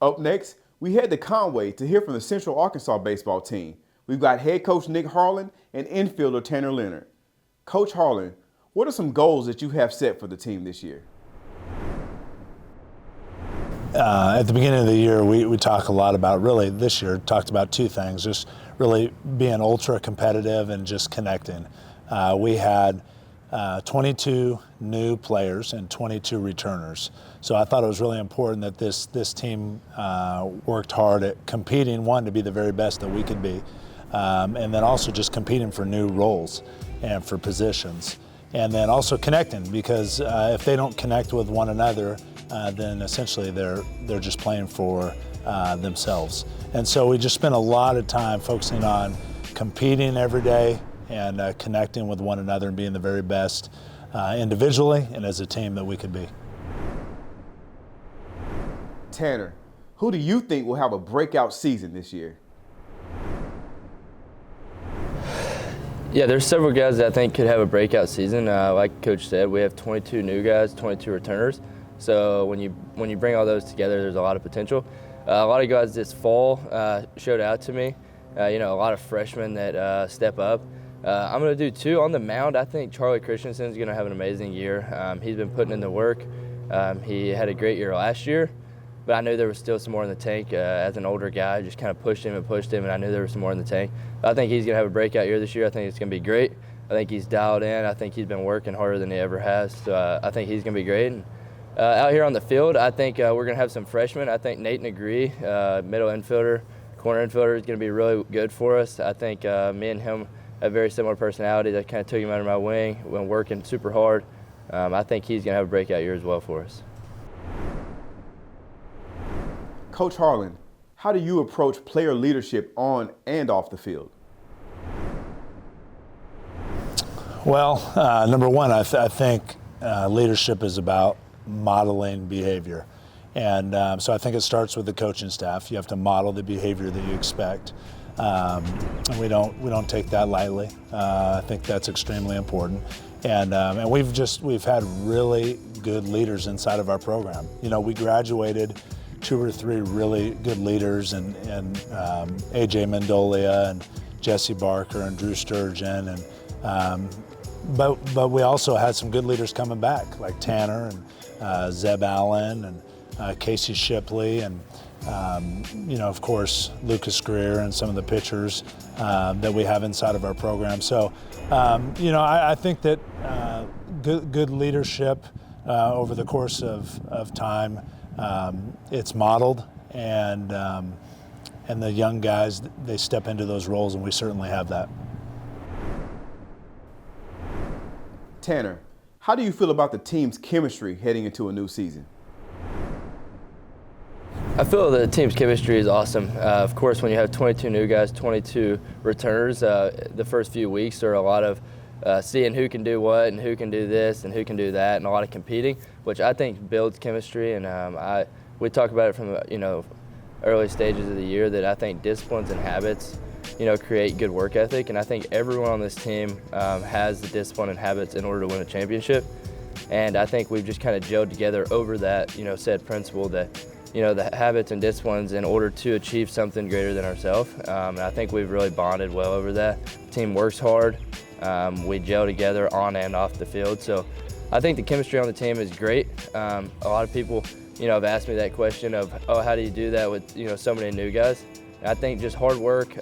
Up next, we head to Conway to hear from the Central Arkansas baseball team. We've got head coach Nick Harlan and infielder Tanner Leonard. Coach Harlan, what are some goals that you have set for the team this year? At the beginning of the year, we talk a lot about, really this year, talked about two things, just really being ultra competitive and just connecting. We had 22 new players and 22 returners. So I thought it was really important that this team worked hard at competing, one, to be the very best that we could be, and then also just competing for new roles and for positions. And then also connecting, because if they don't connect with one another, then essentially they're just playing for themselves. And so we just spent a lot of time focusing on competing every day and connecting with one another and being the very best individually and as a team that we could be. Tanner, who do you think will have a breakout season this year? Yeah, there's several guys that I think could have a breakout season. Like Coach said, we have 22 new guys, 22 returners. So when you bring all those together, there's a lot of potential. A lot of guys this fall showed out to me. A lot of freshmen that step up. I'm going to do two on the mound. I think Charlie Christensen's going to have an amazing year. He's been putting in the work. He had a great year last year, but I knew there was still some more in the tank. As an older guy, I just kind of pushed him, and I knew there was some more in the tank. I think he's going to have a breakout year this year. I think it's going to be great. I think he's dialed in. I think he's been working harder than he ever has. So I think he's going to be great. And, out here on the field, I think we're going to have some freshmen. I think Nate Negree, middle infielder, corner infielder, is going to be really good for us. I think me and him have very similar personalities. I kind of took him under my wing when working super hard. I think he's going to have a breakout year as well for us. Coach Harlan, how do you approach player leadership on and off the field? Well, number one, I think leadership is about modeling behavior. And so I think it starts with the coaching staff. You have to model the behavior that you expect. And we don't take that lightly. I think that's extremely important. And we've had really good leaders inside of our program. We graduated 2 or 3 really good leaders, and AJ Mendolia and Jesse Barker and Drew Sturgeon, and but we also had some good leaders coming back, like Tanner and Zeb Allen and Casey Shipley, and of course Lucas Greer and some of the pitchers that we have inside of our program. So I think that good leadership over the course of time, it's modeled, and the young guys, they step into those roles, and we certainly have that. Tanner, how do you feel about the team's chemistry heading into a new season? I feel the team's chemistry is awesome. Of course, when you have 22 new guys, 22 returners, the first few weeks are a lot of seeing who can do what and who can do this and who can do that, and a lot of competing, which I think builds chemistry. And we talk about it from early stages of the year, that I think disciplines and habits create good work ethic, and I think everyone on this team has the discipline and habits in order to win a championship. And I think we've just kind of gelled together over that, said principle that, the habits and disciplines in order to achieve something greater than ourselves. And I think we've really bonded well over that. The team works hard. We gel together on and off the field. So I think the chemistry on the team is great. A lot of people, have asked me that question of, how do you do that with, so many new guys? I think just hard work,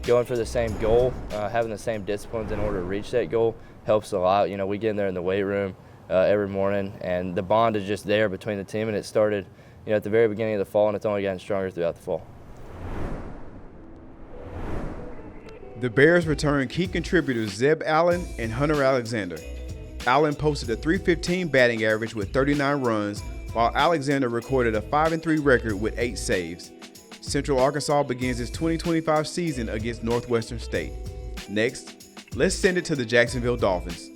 going for the same goal, having the same disciplines in order to reach that goal helps a lot. We get in there in the weight room every morning, and the bond is just there between the team, and it started at the very beginning of the fall, and it's only gotten stronger throughout the fall. The Bears return key contributors Zeb Allen and Hunter Alexander. Allen posted a .315 batting average with 39 runs, while Alexander recorded a 5-3 record with 8 saves. Central Arkansas begins its 2025 season against Northwestern State. Next, let's send it to the Jacksonville Dolphins.